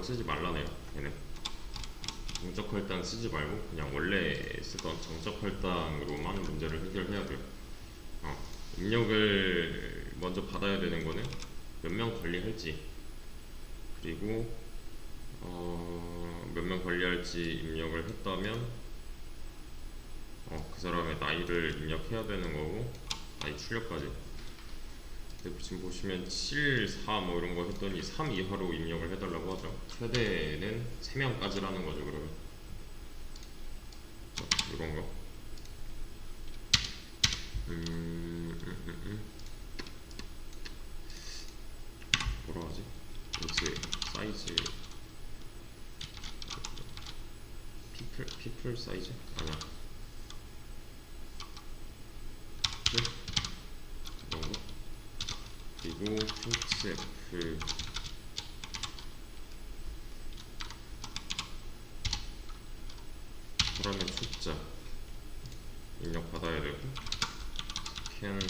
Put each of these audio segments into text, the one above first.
쓰지 말라네요. 얘는 정적 혈당 쓰지 말고 그냥 원래 쓰던 정적 혈당으로만 문제를 해결해야 돼요. 입력을 먼저 받아야 되는 거는 몇 명 관리할지, 그리고 몇 명 관리할지 입력을 했다면 그 사람의 나이를 입력해야 되는 거고, 나이 출력까지. 근데 지금 보시면 7, 4 뭐 이런 거 했더니 3 이하로 입력을 해달라고 하죠. 최대는 3명까지라는 거죠. 그러면 이런 거 뭐라 하지? 엑스 사이즈, 피플 사이즈? 아니야. 이런 거. 그리고 픽스 F 사람의 숫자 입력 받아야 되고, 캔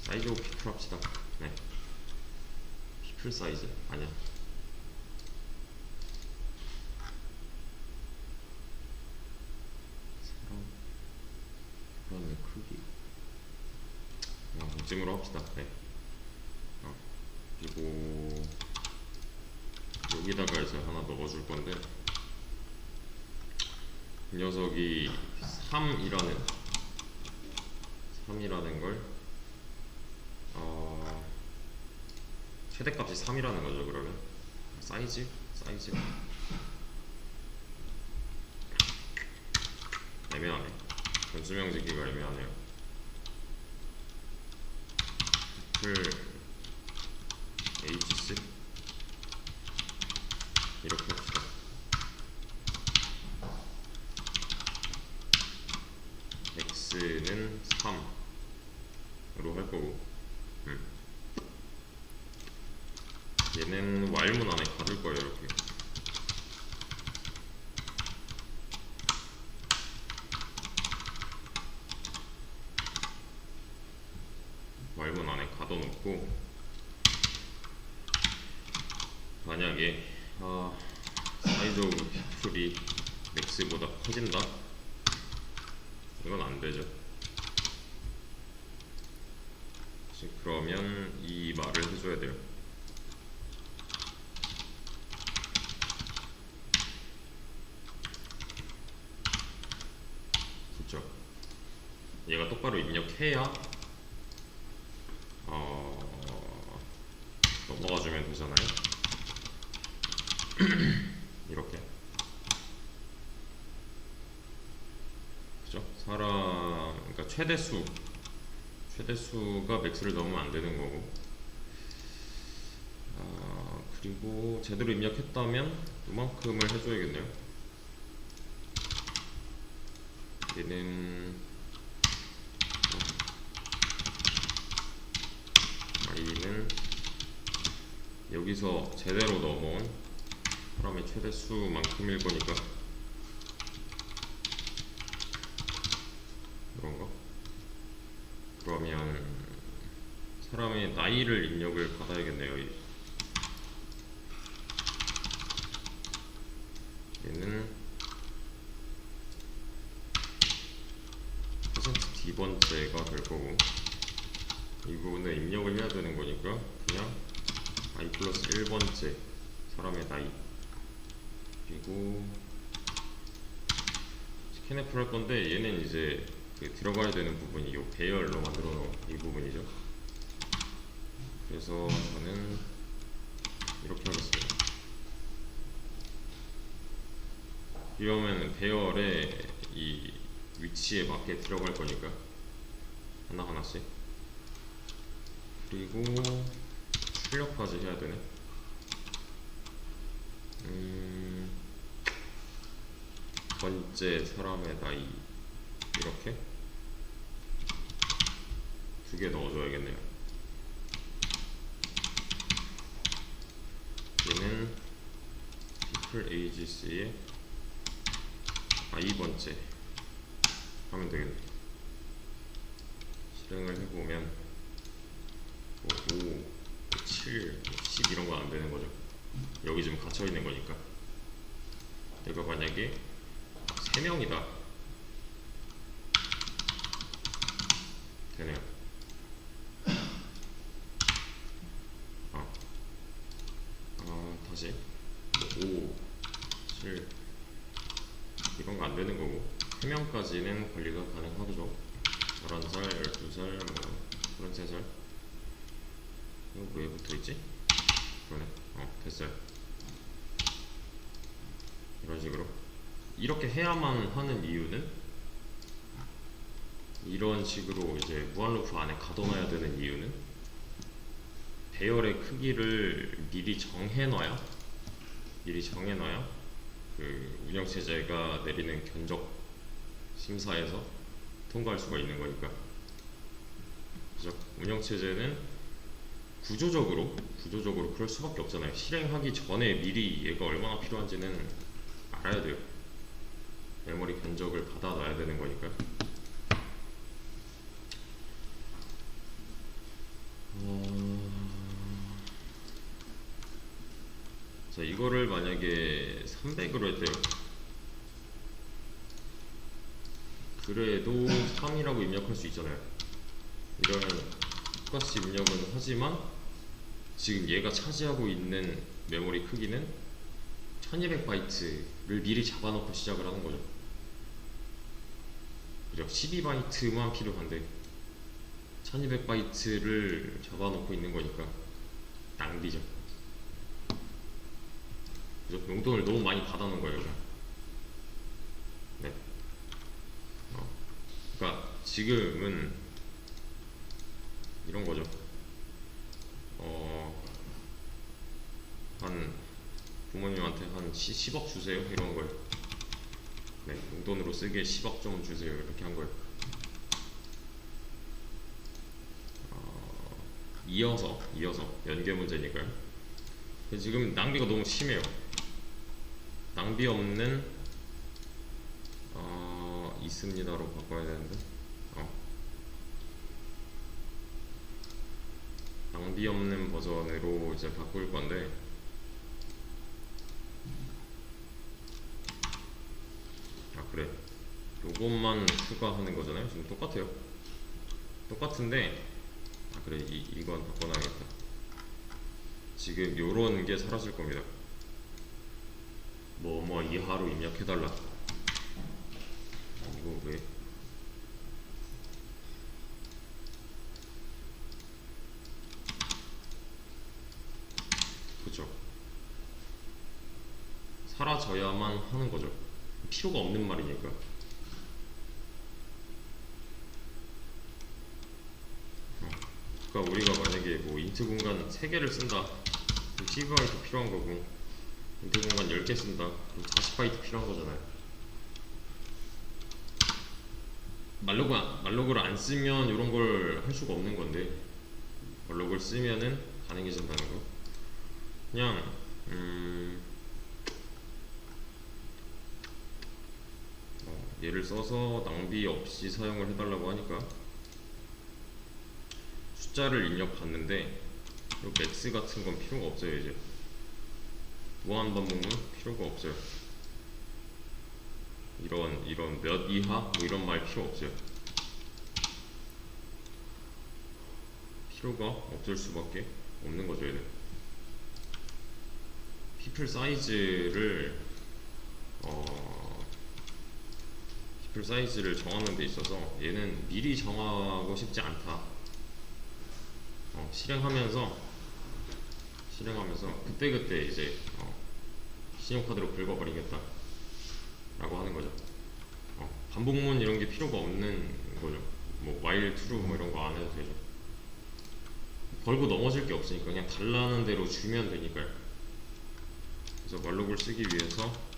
사이즈 오브 피플 합시다. 네, 피플 사이즈 아니야. 사람의 크기 찜으로 합시다. 네. 그리고 여기다가 이제 하나 넣어줄 건데, 이 녀석이 3이라는 걸 최대값이 3이라는 거죠. 그러면 사이즈 애매하네. 전수명제기가 애매하네요. Hc 이렇게 합시다. x는 3으로 할 거고, 얘는 while문 안에 가둘 거예요. 이렇게 while문 안에 가둬놓고, 만약에 사이즈 오브 피플이 맥스보다 커진다? 이건 안 되죠. 그러면 이 말을 해줘야 돼요. 그쵸? 얘가 똑바로 입력해야 넘어가주면 되잖아요. 이렇게. 그죠? 그러니까 최대수가 맥스를 넘으면 안 되는 거고, 그리고 제대로 입력했다면 이만큼을 해줘야겠네요. 얘는 i는 여기서 제대로 넘어온 사람의 최대수만큼일 거니까 이런 거. 그러면 사람의 나이를 입력을 받아야겠네요. 얘는 %D번째가 될 거고, 이 부분에 입력을 해야 되는 거니까 그냥 i 플러스 1번째 사람의 나이, 그리고 스캔F를 할 건데, 얘는 이제 들어가야 되는 부분이 이 배열로 만들어 놓은 이 부분이죠. 그래서 저는 이렇게 하겠습니다. 이러면 배열에 이 위치에 맞게 들어갈 거니까 하나하나씩. 그리고 출력까지 해야 되네. 번째 사람의 나이 이렇게 두 개 넣어줘야겠네요. 얘는 people ages에 2번째 하면 되겠네. 실행을 해보면 뭐 5, 7, 10 이런 건 안 되는 거죠. 여기 지금 갇혀 있는 거니까. 내가 만약에 3명이다 되네요. 다시 5, 7 이런 거 안 되는 거고 3명까지는 관리가 가능하죠. 11살, 12살, 뭐 33살. 이거 왜 붙어있지? 그러네. 됐어요. 이런 식으로 이렇게 해야만 하는 이유는, 이런 식으로 이제 무한루프 안에 가둬놔야 되는 이유는 배열의 크기를 미리 정해놔야 그 운영체제가 내리는 견적 심사에서 통과할 수가 있는 거니까. 그죠? 운영체제는 구조적으로 그럴 수밖에 없잖아요. 실행하기 전에 미리 얘가 얼마나 필요한지는 알아야 돼요. 메모리 견적을 받아놔야 되는 거니까. 자, 이거를 만약에 300으로 했대요. 그래도 3이라고 입력할 수 있잖아요. 이런 똑같이 입력은 하지만 지금 얘가 차지하고 있는 메모리 크기는 1200바이트를 미리 잡아놓고 시작을 하는 거죠. 그죠? 12바이트만 필요한데 1200바이트를 잡아놓고 있는 거니까 낭비죠. 그죠? 용돈을 너무 많이 받아놓은 거예요. 네. 그러니까 지금은 이런 거죠. 한 부모님한테 한 10억 주세요 이런 거예요. 네, 용돈으로 쓰기에 10억 좀 주세요 이렇게 한 거예요. 이어서 연계 문제니까요. 지금 낭비가 너무 심해요. 낭비 없는 있습니다로 바꿔야 되는데 낭비 없는 버전으로 이제 바꿀 건데, 그래, 요것만 추가하는 거잖아요. 지금 똑같아요. 똑같은데 그래, 이건 바꿔놔야겠다. 지금 요런 게 사라질 겁니다. 뭐 이하로 입력해달라. 이거 왜? 그죠? 사라져야만 하는 거죠. 필요가 없는 말이니까. 그러니까 우리가 만약에 뭐 인트 공간 3개를 쓴다, 12바이트 필요한 거고, 인트 공간 10개 쓴다, 40바이트 필요한 거잖아요. 말로그를 안 쓰면 이런 걸 할 수가 없는 건데, 말로그를 쓰면은 가능해진다는 거. 그냥 얘를 써서 낭비 없이 사용을 해달라고 하니까 숫자를 입력받는데 요 맥스 같은 건 필요가 없어요. 이제 무한 반복은 필요가 없어요. 이런 몇 이하 뭐 이런 말 필요 없어요. 필요가 없을 수밖에 없는 거죠. 얘는 피플 사이즈를 정하는 데 있어서 얘는 미리 정하고 싶지 않다. 실행하면서 그때그때 이제 신용카드로 긁어버리겠다 라고 하는 거죠. 반복문 이런 게 필요가 없는 거죠. 뭐 while true 뭐 이런 거 안 해도 되죠. 걸고 넘어질 게 없으니까 그냥 달라는 대로 주면 되니까요. 그래서 말로그를 쓰기 위해서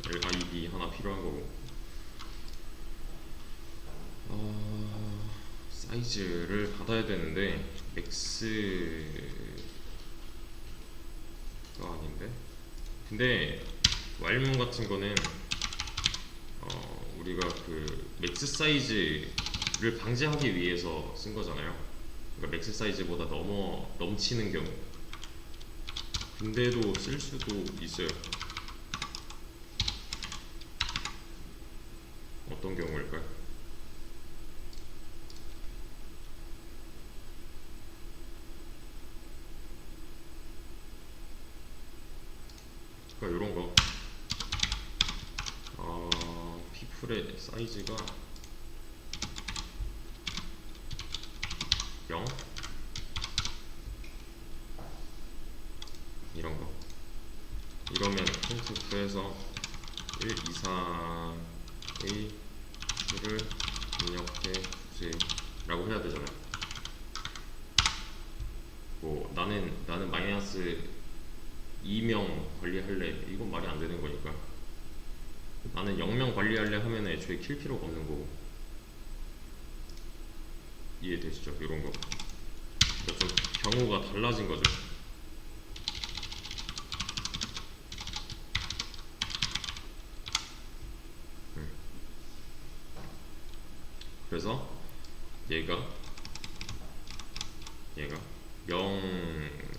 LID 하나 필요한 거고, 사이즈를 받아야 되는데 맥스가 아닌데, 근데 while문 같은 거는 우리가 그 맥스 사이즈 방지하기 위해서 쓴 거잖아요. 그러니까 맥스 사이즈보다 넘치는 경우. 근데도 쓸 수도 있어요. 어떤 경우일까요? 그러니까 이런 거. 피플의 사이즈가 0 이런 거. 이러면 printf에서 1 이상의 수를 입력해 주세요 라고 해야 되잖아요. 뭐 나는 마이너스 2명 관리할래, 이건 말이 안 되는 거니까. 나는 0명 관리할래 하면 애초에 킬 필요가 없는 거고. 이해되시죠? 이런 거. 그러니까 좀 경우가 달라진 거죠. 그래서 얘가 0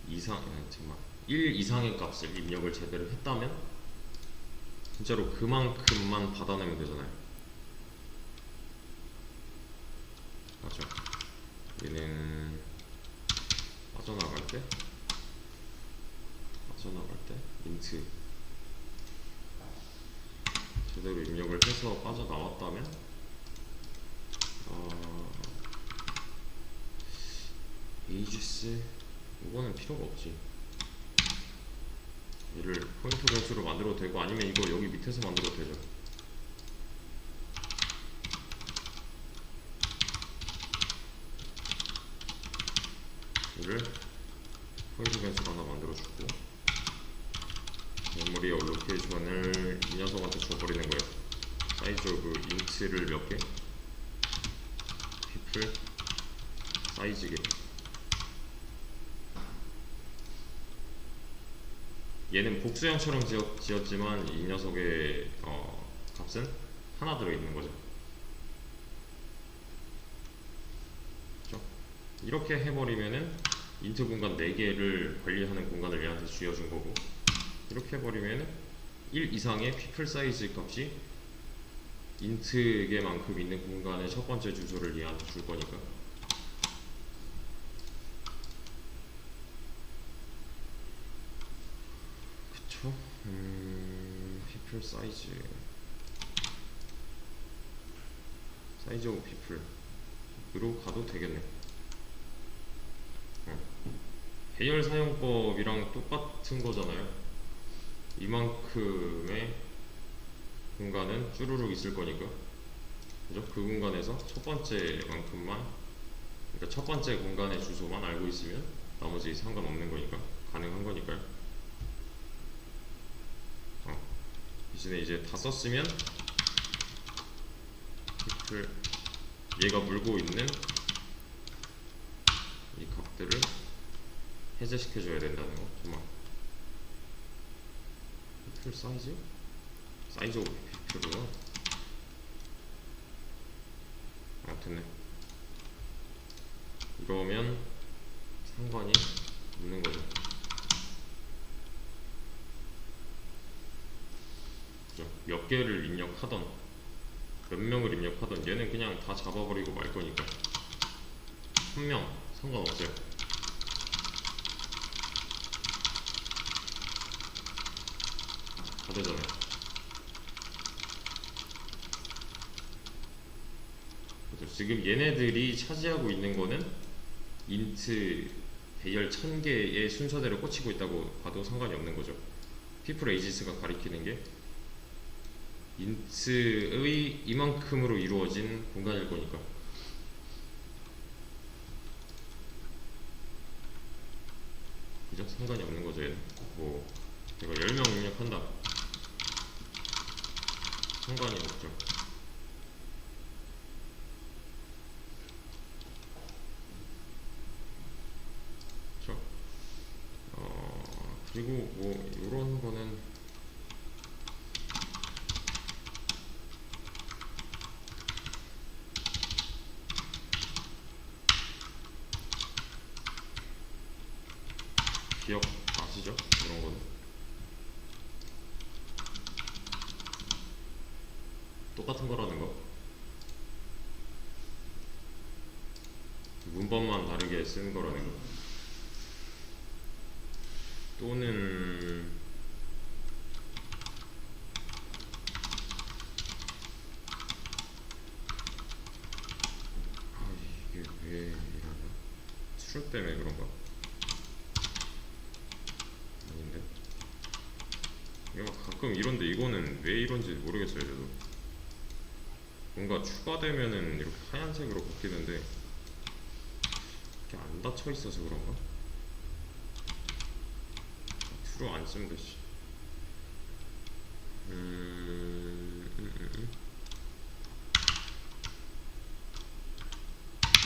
이상, 잠깐만, 1 이상의 값을 입력을 제대로 했다면 진짜로 그만큼만 받아내면 되잖아요. 맞죠? 얘는 빠져나갈 때 인트 제대로 입력을 해서 빠져나왔다면 에이지스 이거는 필요가 없지. 얘를 포인트 변수로 만들어도 되고, 아니면 이거 여기 밑에서 만들어도 되죠. 얘를 포인트 변수로 하나 만들어주고, 메모리 알로케이션을 이 녀석한테 줘버리는 거예요. 사이즈 오브 인트를 몇 개? people 사이즈개. 얘는 복수형처럼 지었지만 이 녀석의 값은 하나 들어있는 거죠. 그렇죠? 이렇게 해버리면은 인트 공간 4개를 관리하는 공간을 얘한테 쥐어준 거고, 이렇게 해버리면은 1 이상의 people 사이즈 값이 인트 개만큼 있는 공간의 첫 번째 주소를 얘한테 줄 거니까. 그쵸? people 사이즈 오브 people으로 가도 되겠네. 배열 사용법이랑 똑같은 거잖아요. 이만큼의 공간은 쭈루룩 있을 거니까, 그죠? 그 공간에서 첫 번째만큼만, 그러니까 첫 번째 공간의 주소만 알고 있으면 나머지 상관없는 거니까, 가능한 거니까요. 대신에 이제 다 썼으면 얘가 물고 있는 이 값들을 해제시켜줘야 된다는 거. 정말 피플 사이즈 오브 피플이구나. 됐네. 이러면 상관이 없는 거죠. 그죠? 몇 개를 입력하던, 몇 명을 입력하던, 얘는 그냥 다 잡아버리고 말 거니까 1명 상관없어요. 다 되잖아요. 그렇죠? 지금 얘네들이 차지하고 있는 거는 인트 배열 1000개의 순서대로 꽂히고 있다고 봐도 상관이 없는 거죠. people ages가 가리키는 게 인트의 이만큼으로 이루어진 공간일 거니까. 그죠? 상관이 없는 거죠. 얘는 뭐 내가 10명 입력한다, 상관이 없죠. 그쵸? 그리고 뭐 요런 거는 기억 아시죠? 이런 거는 똑같은 거라는 거. 문법만 다르게 쓰는 거라는 거. 또는 이게 왜 이러냐? 트루 때문에 그런가? 아닌데? 이거 가끔 이런데 이거는 왜 이런지 모르겠어요. 저도 뭔가 추가되면은 이렇게 하얀색으로 바뀌는데 이렇게 안 닫혀 있어서 그런가? 트루 안 쓰면 되지.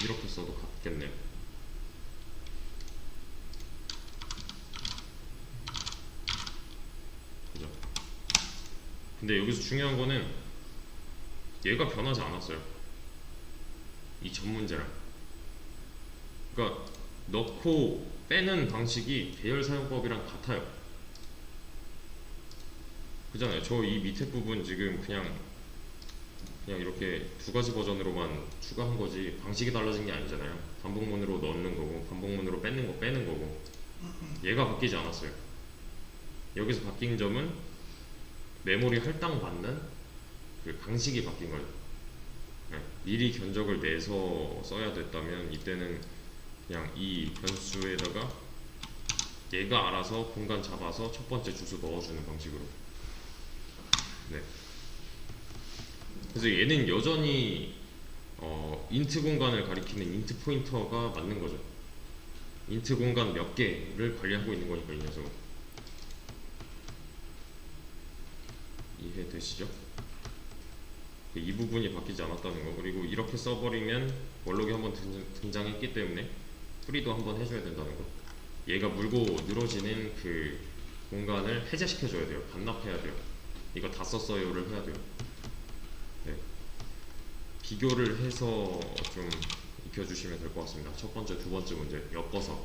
이렇게 써도 같겠네요. 그죠? 근데 여기서 중요한 거는 얘가 변하지 않았어요. 이 전 문제랑. 그러니까 넣고 빼는 방식이 계열 사용법이랑 같아요. 그잖아요. 저 이 밑에 부분 지금 그냥 이렇게 두 가지 버전으로만 추가한 거지 방식이 달라진 게 아니잖아요. 반복문으로 넣는 거고 반복문으로 빼는 거 빼는 거고 얘가 바뀌지 않았어요. 여기서 바뀐 점은 메모리 할당 받는 그 방식이 바뀐 거예요. 네. 미리 견적을 내서 써야 됐다면 이때는 그냥 이 변수에다가 얘가 알아서 공간 잡아서 첫 번째 주소 넣어주는 방식으로. 네. 그래서 얘는 여전히 인트 공간을 가리키는 인트 포인터가 맞는 거죠. 인트 공간 몇 개를 관리하고 있는 거니까 이 녀석은. 이해되시죠? 이 부분이 바뀌지 않았다는 거. 그리고 이렇게 써버리면 월록이 한번 등장했기 때문에 프리도 한번 해줘야 된다는 거. 얘가 물고 늘어지는 그 공간을 해제시켜줘야 돼요. 반납해야 돼요. 이거 다 썼어요를 해야 돼요. 네. 비교를 해서 좀 익혀주시면 될 것 같습니다. 첫 번째, 두 번째 문제 엮어서